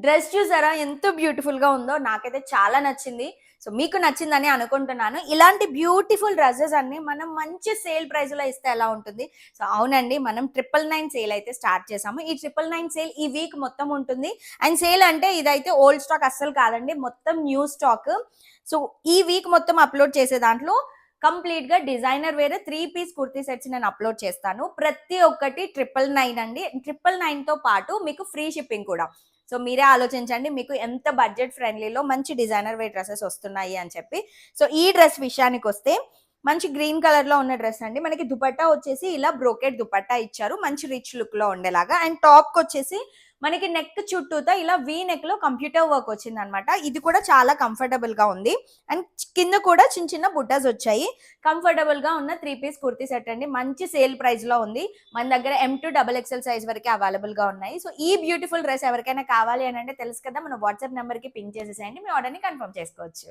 Dress చూసారా ఎంత beautiful గా ఉందో, నాకైతే చాలా నచ్చింది. సో మీకు నచ్చిందని అనుకుంటున్నాను. ఇలాంటి బ్యూటిఫుల్ డ్రెస్సెస్ అన్ని మనం మంచి సేల్ ప్రైస్ లో ఇస్తే ఎలా ఉంటుంది? సో అవునండి, మనం 999 సేల్ అయితే స్టార్ట్ చేసాము. ఈ 999 సేల్ ఈ వీక్ మొత్తం ఉంటుంది. అండ్ సేల్ అంటే ఇదైతే ఓల్డ్ స్టాక్ అస్సలు కాదండి, మొత్తం న్యూ స్టాక్. సో ఈ వీక్ మొత్తం అప్లోడ్ చేసే దాంట్లో కంప్లీట్ గా డిజైనర్ వేరే 3 పీస్ కుర్తీ సెట్స్ నేను అప్లోడ్ చేస్తాను. ప్రతి ఒక్కటి 999 అండి. 999 తో పాటు మీకు ఫ్రీ షిప్పింగ్ కూడా. సో మీరే ఆలోచించండి మీకు ఎంత బడ్జెట్ ఫ్రెండ్లీలో మంచి డిజైనర్ వేర్ డ్రెస్సెస్ వస్తున్నాయి అని చెప్పి. సో ఈ డ్రెస్ విషయానికి వస్తే మంచి గ్రీన్ కలర్ లో ఉన్న డ్రెస్ అండి. మనకి దుపట్టా వచ్చేసి ఇలా బ్రోకెట్ దుపట్టా ఇచ్చారు, మంచి రిచ్ లుక్ లో ఉండేలాగా. అండ్ టాప్ కి వచ్చేసి మనకి నెక్ చుట్టూతా ఇలా వీ నెక్ లో కంప్యూటర్ వర్క్ వచ్చింది అనమాట. ఇది కూడా చాలా కంఫర్టబుల్ గా ఉంది. అండ్ కింద కూడా చిన్న చిన్న బుట్టాస్ వచ్చాయి. కంఫర్టబుల్ గా ఉన్న 3 పీస్ కుర్తీ సెట్ అండి. మంచి సేల్ ప్రైస్ లో ఉంది. మన దగ్గర M2 XXL సైజ్ వరకే అవైలబుల్ గా ఉన్నాయి. సో ఈ బ్యూటిఫుల్ డ్రెస్ ఎవరికైనా కావాలి అని అంటే తెలుసు కదా, మన వాట్సాప్ నెంబర్ కి పింక్ చేసేసేయండి, మీ ఆర్డర్ ని కన్ఫర్మ్ చేసుకోవచ్చు.